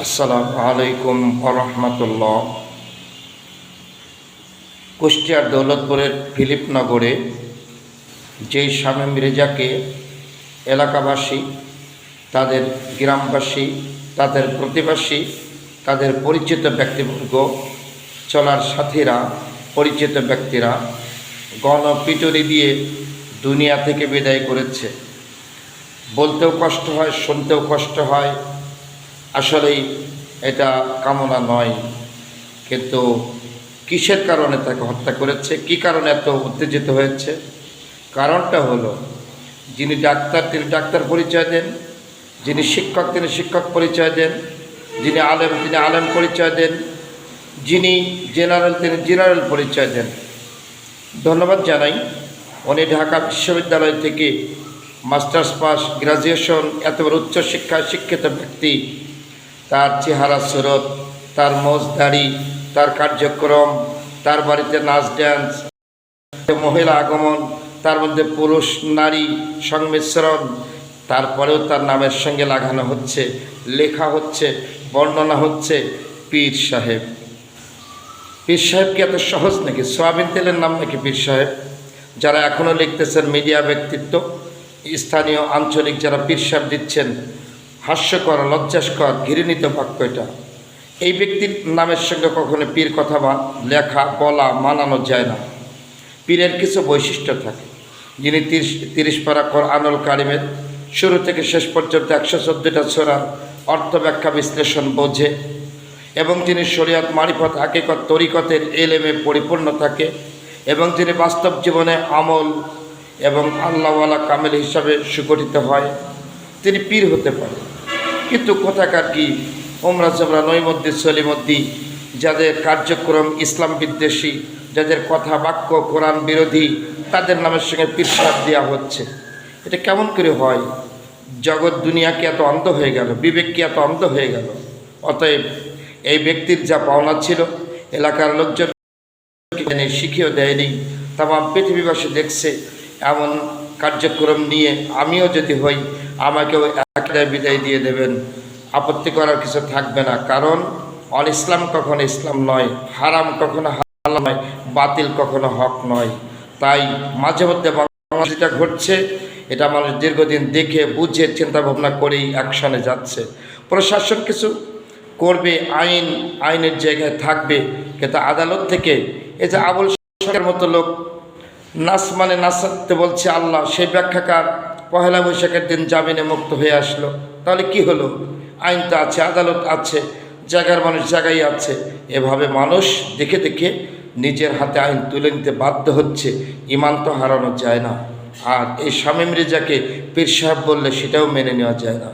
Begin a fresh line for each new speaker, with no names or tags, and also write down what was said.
আসসালামু আলাইকুম রহমতুল্লাহ। কুষ্টিয়ার দৌলতপুরের ফিলিপনগরে যেই শামীম রেজাকে এলাকাবাসী, তাদের গ্রামবাসী, তাদের প্রতিবাসী, তাদের পরিচিত ব্যক্তিবর্গ, চলার সাথীরা, পরিচিত ব্যক্তিরা গণপিটুনি দিয়ে দুনিয়া থেকে বিদায় করেছে। বলতেও কষ্ট হয়, শুনতেও কষ্ট হয়। আসলেই এটা কামনা নয়, কিন্তু কিসের কারণে তাকে হত্যা করেছে, কি কারণে এত উত্তেজিত হয়েছে? কারণটা হলো, যিনি ডাক্তার তিনি ডাক্তার পরিচয় দেন, যিনি শিক্ষক তিনি শিক্ষক পরিচয় দেন, যিনি আলেম তিনি আলেম পরিচয় দেন, যিনি জেনারেল তিনি জেনারেল পরিচয় দেন। ধন্যবাদ জানাই, উনি ঢাকা বিশ্ববিদ্যালয় থেকে মাস্টার্স পাস, গ্রাজুয়েশন, এত বড় উচ্চশিক্ষায় শিক্ষিত ব্যক্তি। তার চেহারা সুরত, তার মোজ দাড়ি, তার কার্যক্রম, তার বাড়িতে নাচ ড্যান্স, মহিলা আগমন, তার মধ্যে পুরুষ নারী সংমিশ্রণ, তারপরেও তার নামের সঙ্গে লাগানো হচ্ছে, লেখা হচ্ছে, বর্ণনা হচ্ছে পীর সাহেব। পীর সাহেব কি এত সহজ নাকি? সোয়াবিন তেলের নাম নাকি পীর সাহেব? যারা এখনও লিখতেছেন মিডিয়া ব্যক্তিত্ব, স্থানীয় আঞ্চলিক যারা পীর সাহেব দিচ্ছেন, হাস্যকর, লজ্জাস্কর, ঘৃণিত বাক্য এটা। এই ব্যক্তির নামের সঙ্গে কখনো পীর কথা বা লেখা বলা মানানো যায় না। পীরের কিছু বৈশিষ্ট্য থাকে। যিনি 30 পারা কোরআনুল কারিমের শুরু থেকে শেষ পর্যন্ত 114টা সূরার অর্থ ব্যাখ্যা বিশ্লেষণ বোঝে, এবং যিনি শরীয়ত, মারিফত, হাকিকত, তরিকতের এলেমে পরিপূর্ণ থাকে, এবং যিনি বাস্তব জীবনে আমল এবং আল্লাহওয়ালা কামেল হিসাবে সুগঠিত হয়, তিনি পীর হতে পারে। কিন্তু কোথাকার কি ওমরা জমরা, নৈমদ্দি, সলিমদ্দি, যাদের কার্যক্রম ইসলাম বিদ্বেষী, যাদের কথা বাক্য কোরআন বিরোধী, তাদের নামের সঙ্গে পীর সাহেব দেওয়া হচ্ছে। এটা কেমন করে হয়? জগৎ দুনিয়া কি এত অন্ধ হয়ে গেল? বিবেক কি এত অন্ধ হয়ে গেল? অতএব এই ব্যক্তির যা পাওনা ছিল, এলাকার লোকজন শিখিয়েও দেয়নি, তামাম পৃথিবীবাসী দেখছে। এমন কার্যক্রম নিয়ে আমিও যদি হই, আমাকেও একটাই বিদায় দিয়ে দেবেন, আপত্তি করার কিছু থাকবে না। কারণ অল ইসলাম কখনো ইসলাম নয়, হারাম কখনো হালাল নয়, বাতিল কখনো হক নয়। তাই মাঝে মধ্যে বাংলাদেশে যেটা ঘটছে, এটা মানুষ দীর্ঘদিন দেখে বুঝে চিন্তা ভাবনা করেই অ্যাকশনে যাচ্ছে। প্রশাসন কিছু করবে, আইনের জায়গায় থাকবে, কিন্তু আদালত থেকে এই যে আবুল সরকারের মতো লোক নাচ মানে নাচাতে বলছে আল্লাহ, সেই ব্যাখ্যাকার পহেলা বৈশাখের দিন জামিনে মুক্ত হয়ে আসলো। তাহলে কি হলো? আইন তো আছে, আদালত আছে, জায়গার মানুষ জায়গায় আছে। এভাবে মানুষ দেখে দেখে নিজের হাতে আইন তুলে নিতে বাধ্য হচ্ছে। ইমান তো হারানো যায় না। আর এই শামীম রেজাকে পীর সাহেব বললে সেটাও মেনে নেওয়া যায় না।